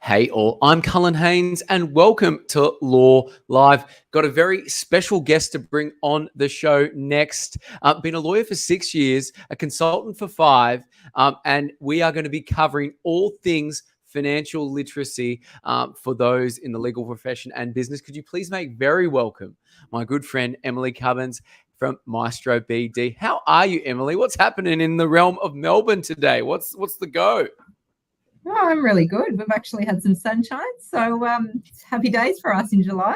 Hey all, I'm Cullen Haynes and welcome to Law Live. Got a very special guest to bring on the show next. Been a lawyer for 6 years, a consultant for 5, and we are going to be covering all things financial literacy for those in the legal profession and business. Could you please make very welcome my good friend Emily Cubbins from Maestro BD. How are you, Emily? What's happening in the realm of Melbourne today? What's the go? Oh, I'm really good. We've actually had some sunshine, so happy days for us in July.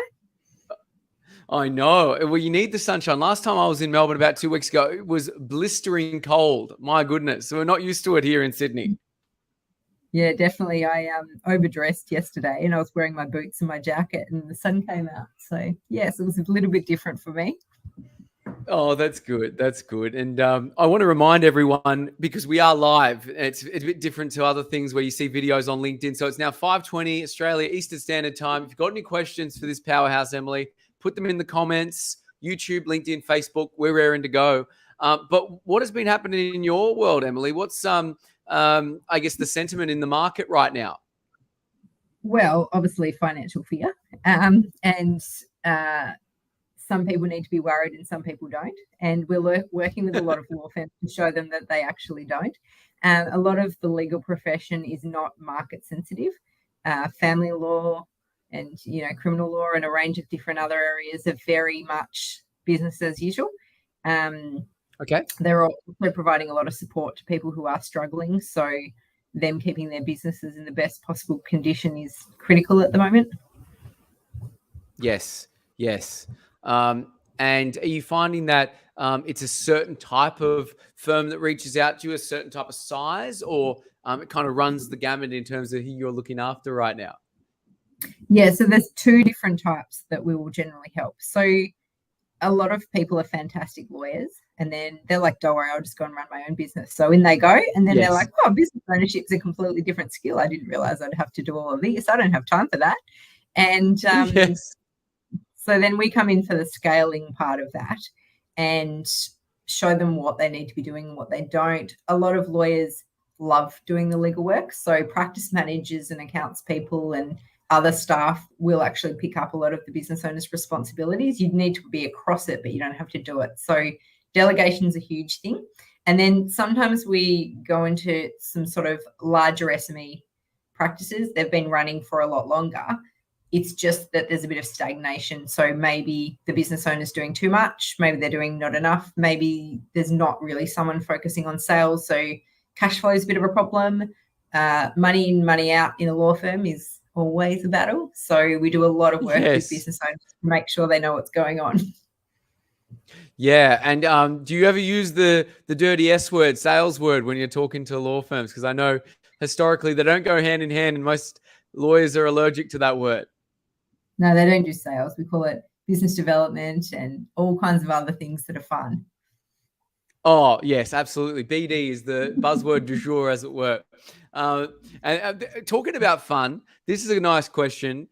I know. Well, you need the sunshine. Last time I was in Melbourne about 2 weeks ago, it was blistering cold. My goodness. So we're not used to it here in Sydney. Yeah, definitely. I overdressed yesterday and I was wearing my boots and my jacket and the sun came out. So, yes, it was a little bit different for me. Oh, that's good. That's good. And I want to remind everyone, because we are live, it's a bit different to other things where you see videos on LinkedIn. So it's now 5:20 Australia Eastern Standard Time. If you've got any questions for this powerhouse, Emily, put them in the comments. YouTube, LinkedIn, Facebook, we're raring to go. But what has been happening in your world, Emily? What's, I guess, the sentiment in the market right now? Well, obviously financial fear. Some people need to be worried and some people don't. And we're working with a lot of law firms to show them that they actually don't. A lot of the legal profession is not market sensitive. Family law and criminal law and a range of different other areas are very much business as usual. Okay. They're also providing a lot of support to people who are struggling. So them keeping their businesses in the best possible condition is critical at the moment. Yes. And are you finding that it's a certain type of firm that reaches out to you, a certain type of size, or it kind of runs the gamut in terms of who you're looking after right now? Yeah, so there's 2 different types that we will generally help. So a lot of people are fantastic lawyers and then they're like, don't worry, I'll just go and run my own business. So in they go and then they're like, oh, business ownership is a completely different skill. I didn't realize I'd have to do all of this. I don't have time for that. And so then we come in for the scaling part of that and show them what they need to be doing and what they don't. A lot of lawyers love doing the legal work. So practice managers and accounts people and other staff will actually pick up a lot of the business owner's responsibilities. You need to be across it, but you don't have to do it. So delegation is a huge thing. And then sometimes we go into some sort of larger SME practices. They've been running for a lot longer. It's just that there's a bit of stagnation. So maybe the business owner's doing too much. Maybe they're doing not enough. Maybe there's not really someone focusing on sales. So cash flow is a bit of a problem. Money in, money out in a law firm is always a battle. So we do a lot of work with business owners to make sure they know what's going on. Yeah. And do you ever use the dirty S word, sales word, when you're talking to law firms? Because I know historically they don't go hand in hand and most lawyers are allergic to that word. No, they don't do sales. We call it business development and all kinds of other things that are fun. Oh, yes, absolutely. BD is the buzzword du jour, as it were. And talking about fun, this is a nice question.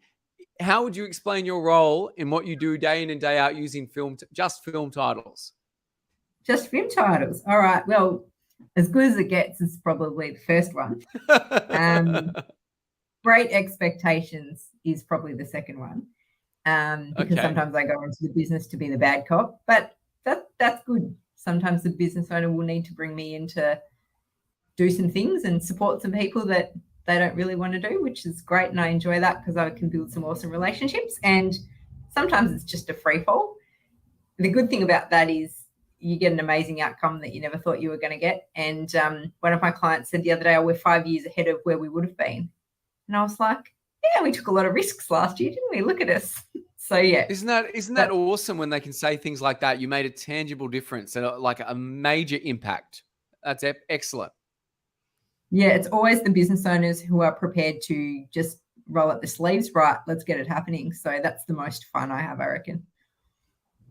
How would you explain your role in what you do day in and day out using just film titles? Just film titles. All right. Well, as good as it gets is probably the first one. Great expectations is probably the second one. Because sometimes I go into the business to be the bad cop, but that's good. Sometimes the business owner will need to bring me in to do some things and support some people that they don't really want to do, which is great. And I enjoy that because I can build some awesome relationships. And sometimes it's just a free fall. The good thing about that is you get an amazing outcome that you never thought you were going to get. And one of my clients said the other day, oh, we're 5 years ahead of where we would have been. And I was like, yeah, we took a lot of risks last year, didn't we? Look at us. So, yeah. Isn't that awesome when they can say things like that? You made a tangible difference and like a major impact. That's excellent. Yeah, it's always the business owners who are prepared to just roll up the sleeves. Right, let's get it happening. So that's the most fun I have, I reckon.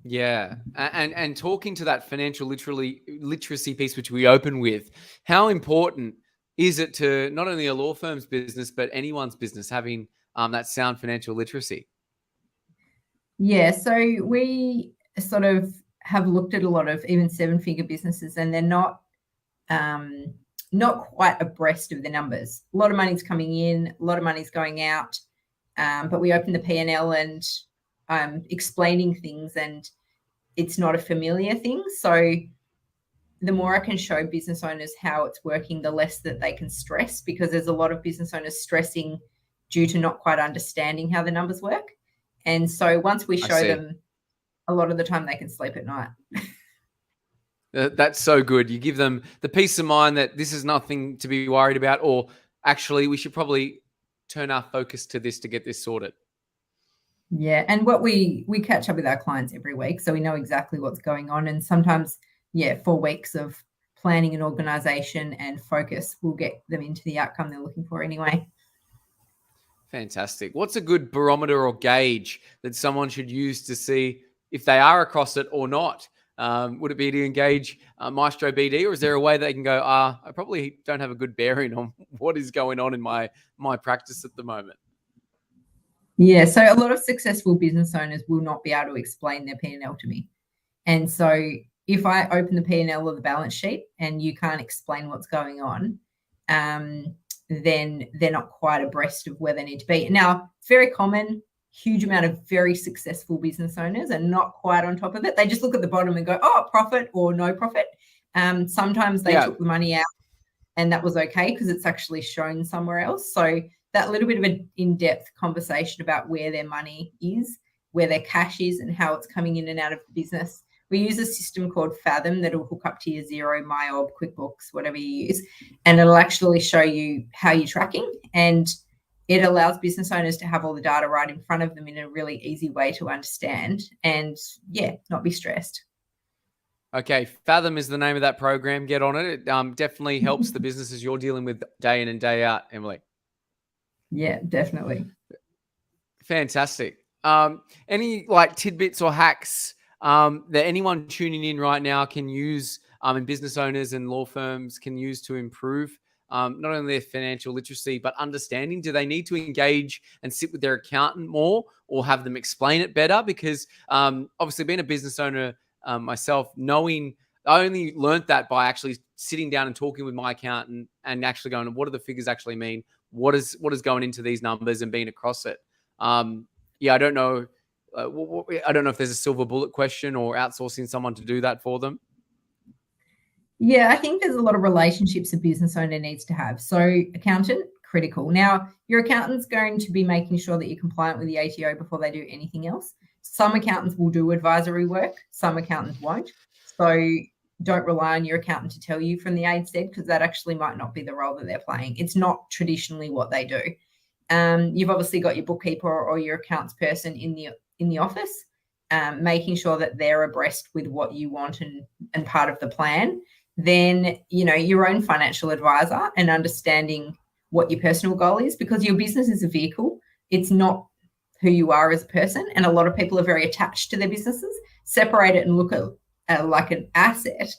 Yeah. And talking to that financial literacy piece, which we open with, how important is it to not only a law firm's business, but anyone's business having that sound financial literacy? Yeah, so we sort of have looked at a lot of even 7-figure businesses and they're not not quite abreast of the numbers. A lot of money's coming in, a lot of money's going out, but we open the P&L and I'm explaining things, and it's not a familiar thing. So the more I can show business owners how it's working, the less that they can stress, because there's a lot of business owners stressing due to not quite understanding how the numbers work. And so once we show them, a lot of the time they can sleep at night. That's so good. You give them the peace of mind that this is nothing to be worried about, or actually we should probably turn our focus to this to get this sorted. Yeah. And what we catch up with our clients every week, so we know exactly what's going on. And sometimes, 4 weeks of planning and organization and focus will get them into the outcome they're looking for anyway. Fantastic. What's a good barometer or gauge that someone should use to see if they are across it or not? Would it be to engage Maestro BD, or is there a way they can go, I probably don't have a good bearing on what is going on in my practice at the moment? Yeah, so a lot of successful business owners will not be able to explain their P&L to me. And so if I open the P&L or the balance sheet and you can't explain what's going on, then they're not quite abreast of where they need to be. Now, it's very common. Huge amount of very successful business owners are not quite on top of it. They just look at the bottom and go, profit or no profit. Sometimes they took the money out and that was okay because it's actually shown somewhere else. So that little bit of an in-depth conversation about where their money is, where their cash is, and how it's coming in and out of the business. We use a system called Fathom that will hook up to your Xero, MyOb, QuickBooks, whatever you use, and it'll actually show you how you're tracking, and it allows business owners to have all the data right in front of them in a really easy way to understand and, not be stressed. Okay, Fathom is the name of that program. Get on it. It definitely helps the businesses you're dealing with day in and day out, Emily. Yeah, definitely. Fantastic. Any tidbits or hacks that anyone tuning in right now can use, and business owners and law firms can use to improve not only their financial literacy, but understanding? Do they need to engage and sit with their accountant more, or have them explain it better? Because obviously being a business owner myself, I only learned that by actually sitting down and talking with my accountant and actually going, what do the figures actually mean? What is going into these numbers, and being across it? I don't know. I don't know if there's a silver bullet question or outsourcing someone to do that for them. Yeah, I think there's a lot of relationships a business owner needs to have. So accountant, critical. Now, your accountant's going to be making sure that you're compliant with the ATO before they do anything else. Some accountants will do advisory work. Some accountants won't. So don't rely on your accountant to tell you from the AEST, because that actually might not be the role that they're playing. It's not traditionally what they do. You've obviously got your bookkeeper or your accounts person in the office, making sure that they're abreast with what you want and part of the plan. Then, your own financial advisor, and understanding what your personal goal is, because your business is a vehicle. It's not who you are as a person. And a lot of people are very attached to their businesses. Separate it and look at like an asset,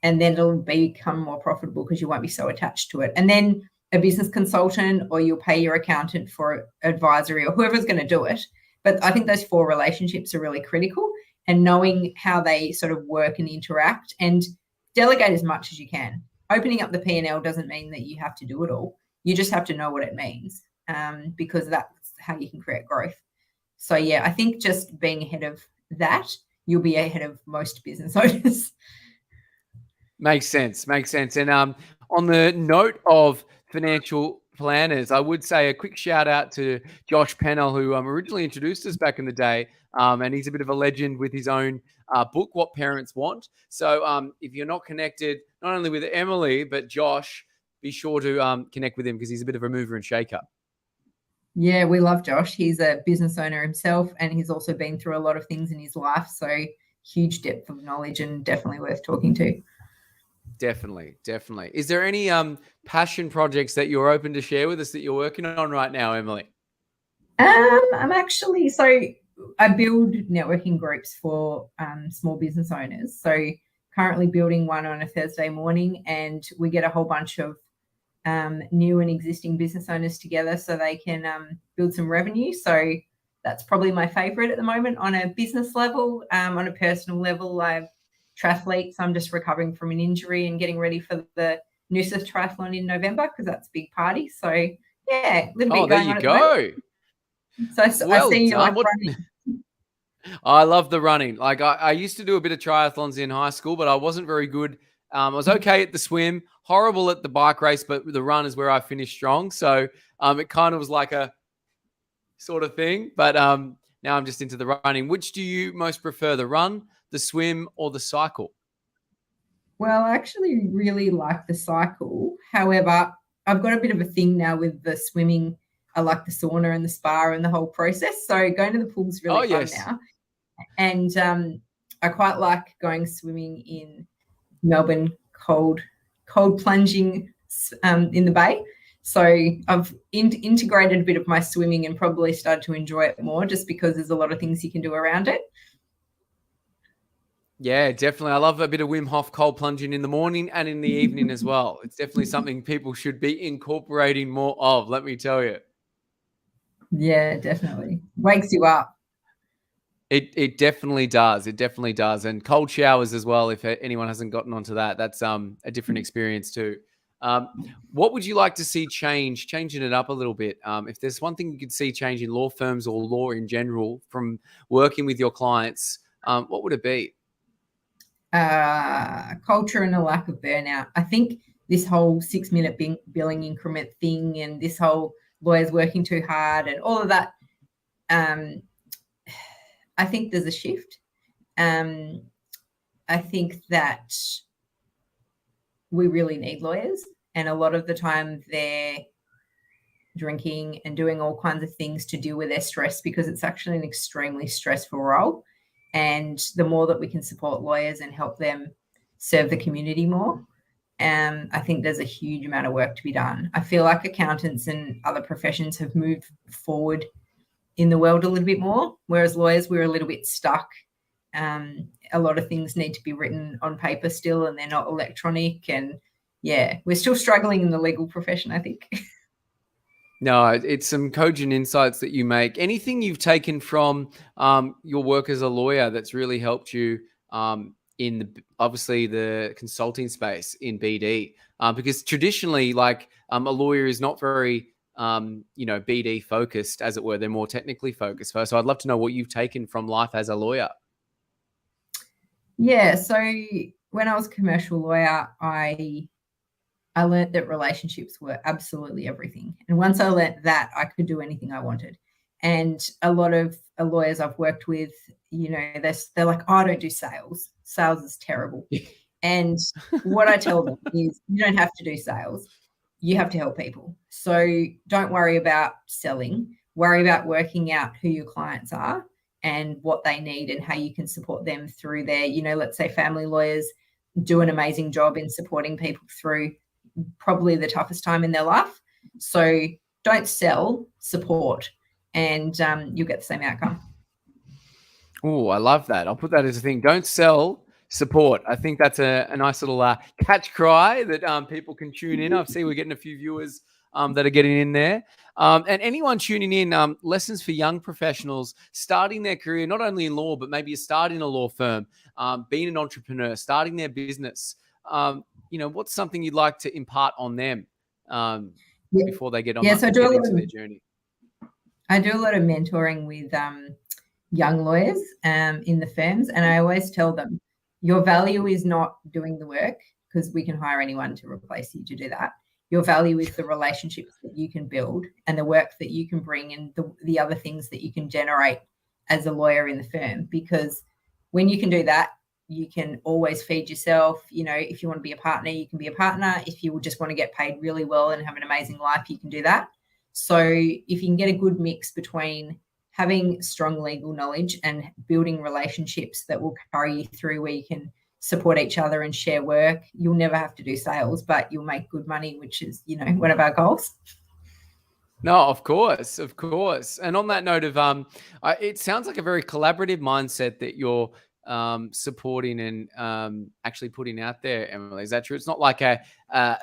and then it'll become more profitable because you won't be so attached to it. And then a business consultant, or you'll pay your accountant for advisory, or whoever's going to do it. But I think those 4 relationships are really critical, and knowing how they sort of work and interact, and delegate as much as you can. Opening up the P&L doesn't mean that you have to do it all. You just have to know what it means, because that's how you can create growth. So, I think just being ahead of that, you'll be ahead of most business owners. Makes sense. And on the note of financial planners, I would say a quick shout out to Josh Pennell, who originally introduced us back in the day, and he's a bit of a legend with his own book, What Parents Want. So if you're not connected, not only with Emily, but Josh, be sure to connect with him, because he's a bit of a mover and shaker. Yeah, we love Josh. He's a business owner himself, and he's also been through a lot of things in his life. So huge depth of knowledge, and definitely worth talking to. Definitely. Is there any passion projects that you're open to share with us that you're working on right now, Emily? I build networking groups for small business owners. So currently building one on a Thursday morning, and we get a whole bunch of new and existing business owners together so they can build some revenue. So that's probably my favorite at the moment on a business level. On a personal level, I've triathlete, so I'm just recovering from an injury and getting ready for the Noosa Triathlon in November because that's a big party. So yeah, a little bit Oh, there going you on go. So I Well see you done. like running. I love the running. Like I used to do a bit of triathlons in high school, but I wasn't very good. I was okay at the swim, horrible at the bike race, but the run is where I finished strong. So it kind of was like a sort of thing. But now I'm just into the running. Which do you most prefer, the run, the swim, or the cycle? Well, I actually really like the cycle. However, I've got a bit of a thing now with the swimming. I like the sauna and the spa and the whole process. So going to the pool's really fun now. And I quite like going swimming in Melbourne, cold plunging in the bay. So I've integrated a bit of my swimming and probably started to enjoy it more just because there's a lot of things you can do around it. Yeah, definitely. I love a bit of Wim Hof cold plunging in the morning and in the evening as well. It's definitely something people should be incorporating more of, let me tell you. Yeah, definitely. Wakes you up. It definitely does. It definitely does. And cold showers as well, if anyone hasn't gotten onto that. That's a different experience too. What would you like to see changing it up a little bit? If there's one thing you could see change in law firms or law in general from working with your clients, what would it be? Culture and a lack of burnout. I think this whole 6-minute billing increment thing and this whole lawyers working too hard and all of that, I think there's a shift. I think that we really need lawyers, and a lot of the time they're drinking and doing all kinds of things to deal with their stress because it's actually an extremely stressful role. And the more that we can support lawyers and help them serve the community more, I think there's a huge amount of work to be done. I feel like accountants and other professions have moved forward in the world a little bit more, whereas lawyers, we're a little bit stuck. A lot of things need to be written on paper still, and they're not electronic. And yeah, we're still struggling in the legal profession, I think. No, it's some cogent insights that you make. Anything you've taken from your work as a lawyer that's really helped you in obviously the consulting space in BD? Because traditionally, like a lawyer is not very BD focused, as it were. They're more technically focused. So I'd love to know what you've taken from life as a lawyer. Yeah, so when I was a commercial lawyer, I learned that relationships were absolutely everything. And once I learned that, I could do anything I wanted. And a lot of lawyers I've worked with, they're like, oh, I don't do sales. Sales is terrible. And what I tell them is you don't have to do sales. You have to help people. So don't worry about selling. Worry about working out who your clients are and what they need and how you can support them through their, let's say family lawyers do an amazing job in supporting people through probably the toughest time in their life. So don't sell, support, and you'll get the same outcome. Oh, I love that. I'll put that as a thing. Don't sell, support. I think that's a nice little catch cry that people can tune in. I see we're getting a few viewers that are getting in there. And anyone tuning in, lessons for young professionals starting their career, not only in law, but maybe starting a law firm, being an entrepreneur, starting their business. What's something you'd like to impart on them before they get on get into their journey? I do a lot of mentoring with young lawyers in the firms, and I always tell them your value is not doing the work, because we can hire anyone to replace you to do that. Your value is the relationships that you can build and the work that you can bring and the other things that you can generate as a lawyer in the firm, because when you can do that, you can always feed yourself. If you want to be a partner, you can be a partner. If you just want to get paid really well and have an amazing life, you can do that. So if you can get a good mix between having strong legal knowledge and building relationships that will carry you through, where you can support each other and share work, you'll never have to do sales, but you'll make good money, which is, one of our goals. No, of course. And on that note of, it sounds like a very collaborative mindset that you're supporting and actually putting out there, Emily. Is that true? It's not like a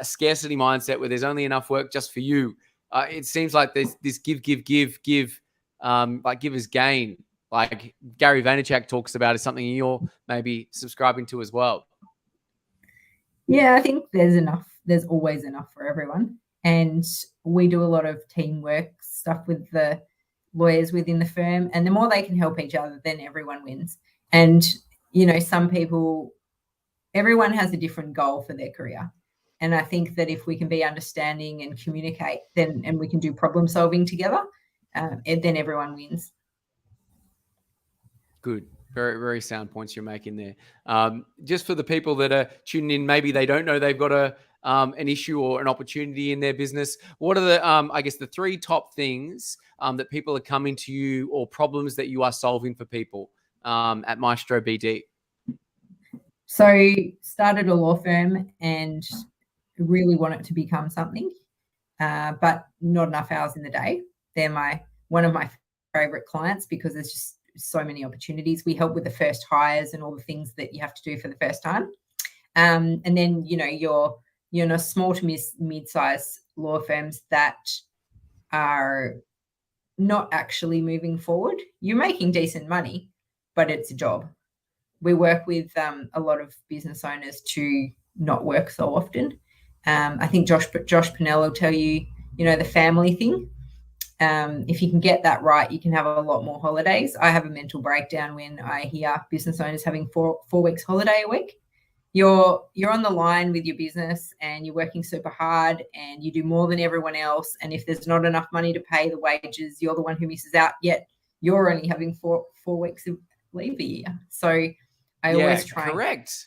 scarcity mindset where there's only enough work just for you. It seems like there's this give, like give as gain, like Gary Vaynerchuk talks about, is something you're maybe subscribing to as well. Yeah, I think there's enough there's always enough for everyone. And we do a lot of teamwork stuff with the lawyers within the firm, and the more they can help each other, then everyone wins. And, you know, everyone has a different goal for their career. And I think that if we can be understanding and communicate, and we can do problem solving together, then everyone wins. Good. Very, very sound points you're making there. Just for the people that are tuning in, maybe they don't know they've got an issue or an opportunity in their business. What are the, I guess, the 3 top things that people are coming to you, or problems that you are solving for people at Maestro BD? So started a law firm and really want it to become something, but not enough hours in the day. They're one of my favorite clients because there's just so many opportunities. We help with the first hires and all the things that you have to do for the first time. And then, you know, you're in a small to mid-size law firms that are not actually moving forward. You're making decent money, but it's a job. We work with a lot of business owners to not work so often. I think Josh Pinnell will tell you, you know, the family thing. If you can get that right, you can have a lot more holidays. I have a mental breakdown when I hear business owners having four weeks holiday a week. You're on the line with your business and you're working super hard and you do more than everyone else. And if there's not enough money to pay the wages, you're the one who misses out. Yet you're only having four weeks of leave a year. So I always try. Correct.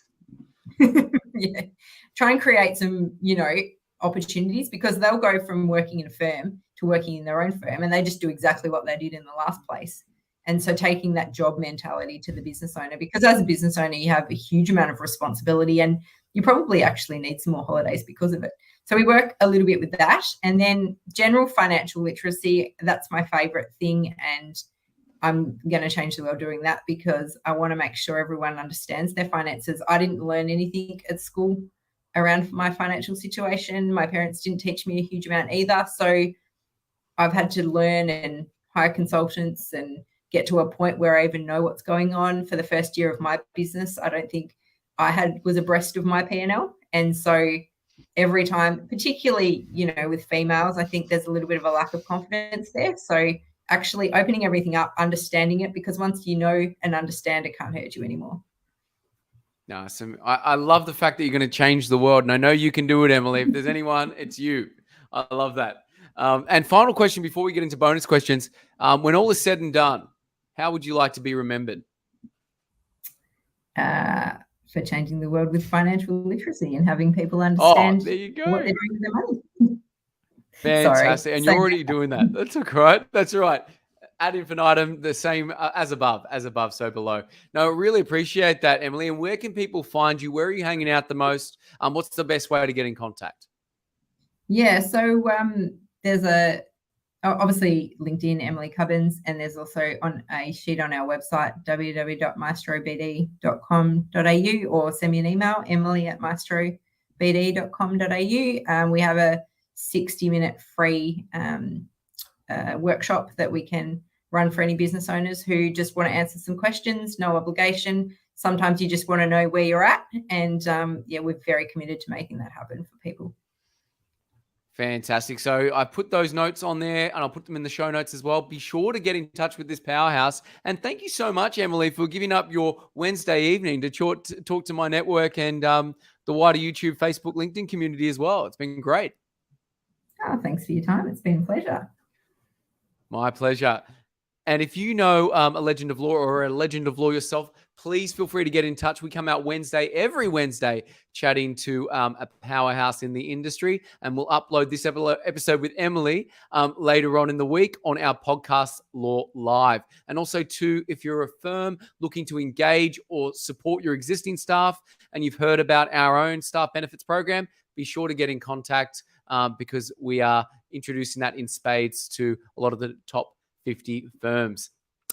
Try and create some, you know, opportunities, because they'll go from working in a firm to working in their own firm and they just do exactly what they did in the last place. And so taking that job mentality to the business owner, because as a business owner, you have a huge amount of responsibility and you probably actually need some more holidays because of it. So we work a little bit with that. And then general financial literacy, that's my favorite thing. And I'm going to change the world doing that, because I want to make sure everyone understands their finances. I didn't learn anything at school around my financial situation. My parents didn't teach me a huge amount either. So I've had to learn and hire consultants and get to a point where I even know what's going on. For the first year of my business, I don't think I was abreast of my P&L. And so every time, particularly, you know, with females, I think there's a little bit of a lack of confidence there. So actually opening everything up, understanding it, because once you know and understand, it can't hurt you anymore. No, I love the fact that you're going to change the world. And I know you can do it, Emily. If there's anyone, it's you. I love that. And final question before we get into bonus questions. When all is said and done, how would you like to be remembered? For changing the world with financial literacy and having people understand there you go. what they're doing with their money. Fantastic. Sorry. And you're already doing that. That's all right. That's all right. Ad infinitum, the same as above, so below. No, really appreciate that, Emily. And where can people find you? Where are you hanging out the most? What's the best way to get in contact? Yeah, so there's obviously LinkedIn, Emily Cubbins, and there's also on a sheet on our website, www.maestrobd.com.au, or send me an email, emily@maestrobd.com.au. We have a 60-minute free workshop that we can run for any business owners who just want to answer some questions, no obligation. Sometimes you just want to know where you're at. And we're very committed to making that happen for people. Fantastic. So I put those notes on there and I'll put them in the show notes as well. Be sure to get in touch with this powerhouse. And thank you so much, Emily, for giving up your Wednesday evening to talk to my network and the wider YouTube, Facebook, LinkedIn community as well. It's been great. Oh, thanks for your time. It's been a pleasure. My pleasure. And if you know a legend of law or a legend of law yourself, please feel free to get in touch. We come out every Wednesday, chatting to a powerhouse in the industry. And we'll upload this episode with Emily later on in the week on our podcast, Law Live. And also, too, if you're a firm looking to engage or support your existing staff and you've heard about our own staff benefits program, be sure to get in contact because we are introducing that in spades to a lot of the top 50 firms.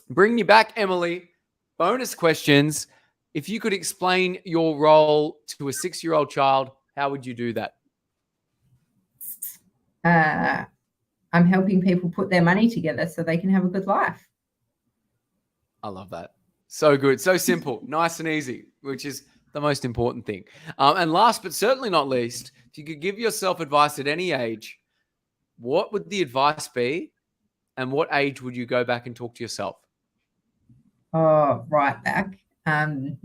Bring you back, Emily. Bonus questions. If you could explain your role to a 6-year-old child, how would you do that? I'm helping people put their money together so they can have a good life. I love that. So good. So simple. Nice and easy, which is The most important thing. And last but certainly not least, if you could give yourself advice at any age, what would the advice be? And what age would you go back and talk to yourself? Oh, right back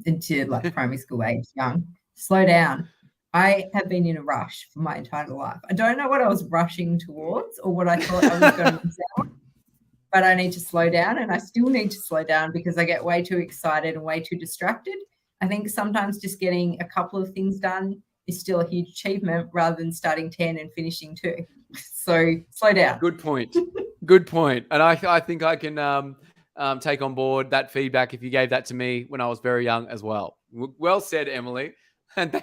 into like primary school age, young. Slow down. I have been in a rush for my entire life. I don't know what I was rushing towards or what I thought I was going to sell, but I need to slow down, and I still need to slow down because I get way too excited and way too distracted. I think sometimes just getting a couple of things done is still a huge achievement rather than starting 10 and finishing 2. So slow down. Good point. Good point. And I think I can take on board that feedback if you gave that to me when I was very young as well. Well said, Emily. And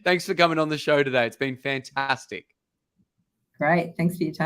thanks for coming on the show today. It's been fantastic. Great. Thanks for your time.